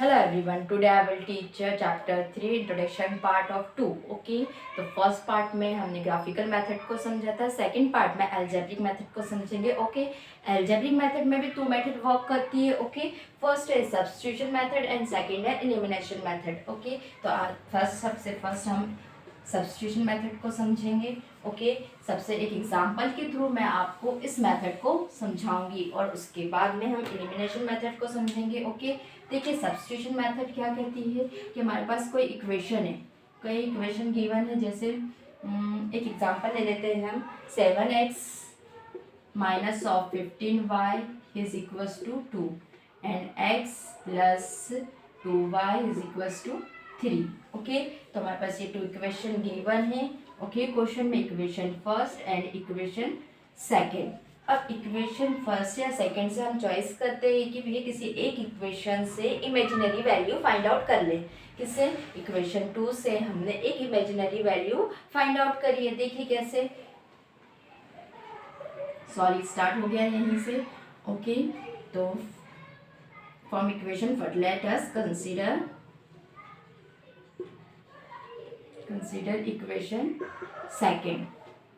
Hello everyone. Today I will teach chapter 3 introduction part of 2. Okay. तो first part में हमने graphical method को समझा था. सेकंड पार्ट में अलजेब्रिक मेथड को समझेंगे. ओके. अलजेब्रिक मेथड में भी 2 मेथड वर्क करती है. ओके. फर्स्ट है सब्स्टिट्यूशन मेथड एंड सेकंड है एलिमिनेशन मेथड. ओके. तो सबसे फर्स्ट हम सब्स्टिट्यूशन मेथड को समझेंगे. ओके. सबसे एक एग्जांपल के थ्रू मैं आपको इस मेथड को समझाऊंगी और उसके बाद में हम एलिमिनेशन मेथड को समझेंगे. ओके. देखिए सब्स्टिट्यूशन मेथड क्या कहती है कि हमारे पास कोई इक्वेशन है, कोई इक्वेशन गिवन है. जैसे एक एग्जांपल ले लेते हैं हम. 7x minus of 15y is equals to 2 and x plus 2y is equals to 3. Okay. तो हमारे पास ये 2 इक्वेशन गिवन है. ओके. क्वेश्चन में equation first and equation second. अब इक्वेशन फर्स्ट या सेकंड से हम चॉइस करते हैं कि भैया किसी एक इक्वेशन से इमेजिनरी वैल्यू फाइंड आउट कर ले. किससे? इक्वेशन 2 से हमने एक इमेजिनरी वैल्यू फाइंड आउट करी है. देखिए कैसे. सॉरी स्टार्ट हो गया यहीं से. ओके. तो from equation first let us consider equation second.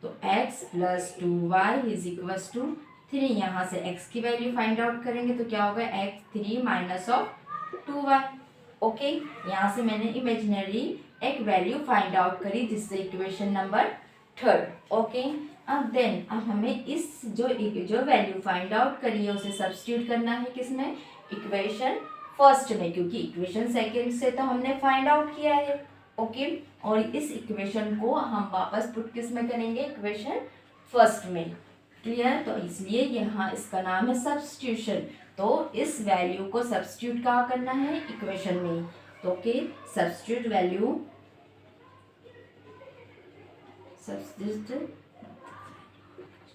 तो x plus 2y is equals to 3. यहाँ से x की वैल्यू फाइंड आउट करेंगे तो क्या होगा? x 3 minus of 2y. Okay. यहाँ से मैंने इमेजिनरी एक वैल्यू फाइंड आउट करी जिससे इक्वेशन नंबर थर्ड. ओके. अब हमें इस जो वैल्यू फाइंड आउट करी है उसे सब्स्टिट्यूट करना है. किसमें? इक्वेशन फर्स्ट में, क्योंकि इक्वेशन सेकेंड से तो हमने फाइंड आउट किया है. ओके. और इस इक्वेशन को हम वापस पुट किस में करेंगे? इक्वेशन फर्स्ट में. क्लियर. तो इसलिए यहाँ इसका नाम है सब्स्टिट्यूशन. तो इस वैल्यू को सब्स्टिट्यूट कहाँ करना है? इक्वेशन में. तो okay. Substitute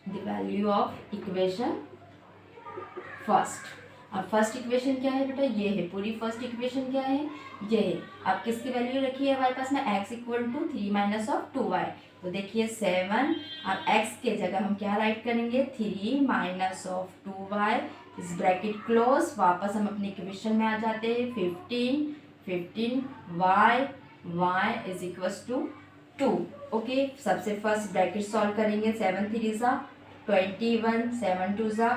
the value of equation first. अब फर्स्ट इक्वेशन क्या है बेटा? ये है. पूरी फर्स्ट इक्वेशन क्या है? ये है. अब किसकी वैल्यू रखी है हमारे पास में? x equal to 3 minus of 2y. तो देखिए 7. अब x के जगह हम क्या राइट करेंगे? 3 माइनस ऑफ 2y इस ब्रैकेट क्लोज. वापस हम अपनी इक्वेशन में आ जाते हैं. 15y is equals to 2. Okay. सबसे फर्स्ट ब्रैकेट सॉल्व करेंगे. 7 3 सा 21, 7 2 सा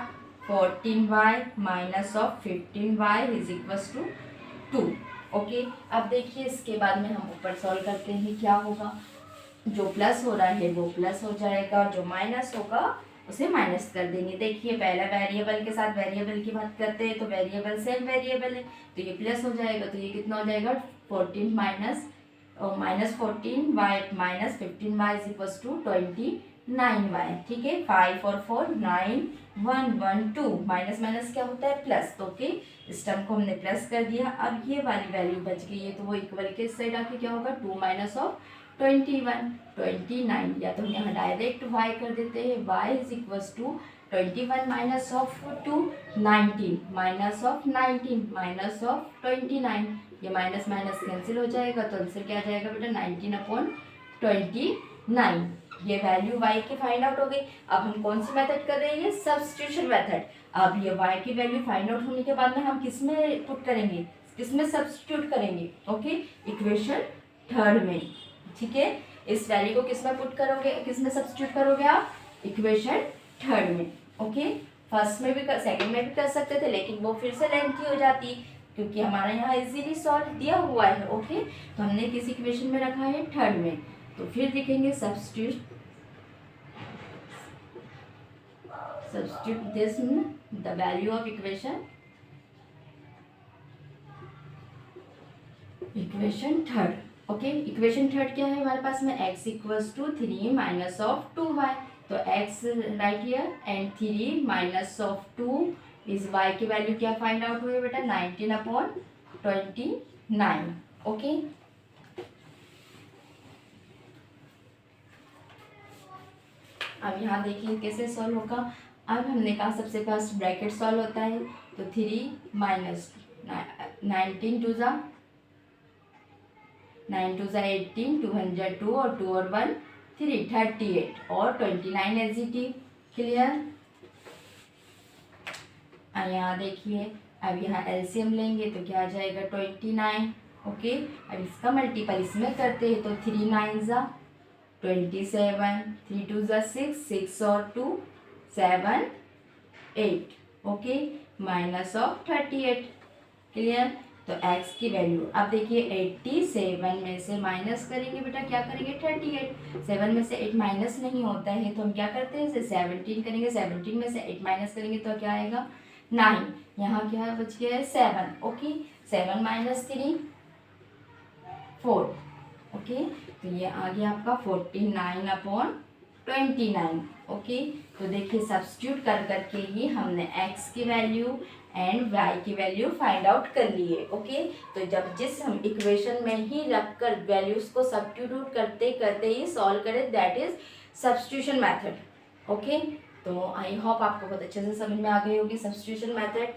14y minus of 15y is equals to 2. Okay. अब देखिए इसके बाद में हम ऊपर सॉल्व करते हैं. क्या होगा? जो प्लस हो रहा है वो प्लस हो जाएगा, जो माइनस होगा उसे माइनस कर देंगे. देखिए पहला वेरिएबल के साथ वेरिएबल की बात करते हैं तो वेरिएबल सेम वेरिएबल है तो ये प्लस हो जाएगा. तो ये कितना हो जाएगा? 14 minus 14y minus 15y is equals to 29y. ठीक है. 5 और 4 9 1 1 2 माइनस माइनस क्या होता है? प्लस. तो ओके. इस टर्म को हमने प्लस कर दिया. अब ये वाली वैल्यू बच गई है तो वो इक्वल के साइड आके क्या होगा? 2 माइनस ऑफ 21 29. या तो हम यहाँ डायरेक्ट y कर देते हैं. y is equals to 21 minus of 2 19 minus of 19 minus of 29. ये माइनस माइनस कैंसिल हो जाएगा तो आंसर क्या आ जाएगा बेटा? 19/29. ये वैल्यू y की फाइंड आउट हो गई. अब हम कौन सी मेथड कर रहे हैं? Substitution method. अब ये y की वैल्यू फाइंड आउट होने के बाद में हम किस में पुट करेंगे? किस में सब्स्टिट्यूट करेंगे? ओके. इक्वेशन थर्ड में. ठीक है. इस वैल्यू को किस में पुट करोगे? किस में सब्स्टिट्यूट करोगे आप? इक्वेशन थर्ड में. ओके. फर्स्ट में भी सेकंड में भी कर सकते थे लेकिन वो फिर से लेंथी हो जाती क्योंकि हमारा यहाँ इजीली सॉल्व दिया हुआ है. ओके. तो हमने किस इक्वेशन में रखा है? थर्ड में. तो फिर लिखेंगे substitute this the value of equation third. Okay. Equation third क्या है हमारे पास में? x equals to 3 minus of 2y. तो x right here and 3 minus of 2 इस y की वैल्यू क्या फाइंड आउट हुई बेटा? 19/29. ओके. अब यहाँ देखिए कैसे सॉल्व होगा. अब हमने कहा सबसे फर्स्ट ब्रैकेट सॉल्व होता है तो 3 माइनस 19 2 ज़ा 9 2 ज़ा 18 202 और 2 और 1 3 38 और 29 एज इट इज. क्लियर. यहाँ देखिए अब यहाँ एलसीएम लेंगे तो क्या आ जाएगा 29। ओके, अब इसका मल्टीपल इसमें करते हैं तो 3 9 ज़ा 27, 3 2 ज़ा 6, 6 और 2 7 8। Okay, minus of 38। क्लियर। तो x की वैल्यू अब देखिए 87 में से माइनस करेंगे बेटा, क्या करेंगे 38। 7 में से 8 माइनस नहीं होता है तो हम क्या करते हैं इसे 17 करेंगे। 17 में से 8 माइनस करेंगे तो क्या आएगा 9। यहाँ क्या बच गया है 7। Okay, 7 minus 3 4। ओके, तो ये आ गया आपका 49/29। ओके, तो देखिए सब्स्टिट्यूट कर करके ही हमने x की वैल्यू एंड y की वैल्यू फाइंड आउट कर ली है। ओके, तो जब जिस हम इक्वेशन में ही रखकर वैल्यूज को सब्स्टिट्यूट करते करते ही सॉल्व करें, that is substitution method. Okay, तो आई होप आपको बहुत अच्छे से समझ में आ गई होगी सब्स्टिट्यूशन मेथड।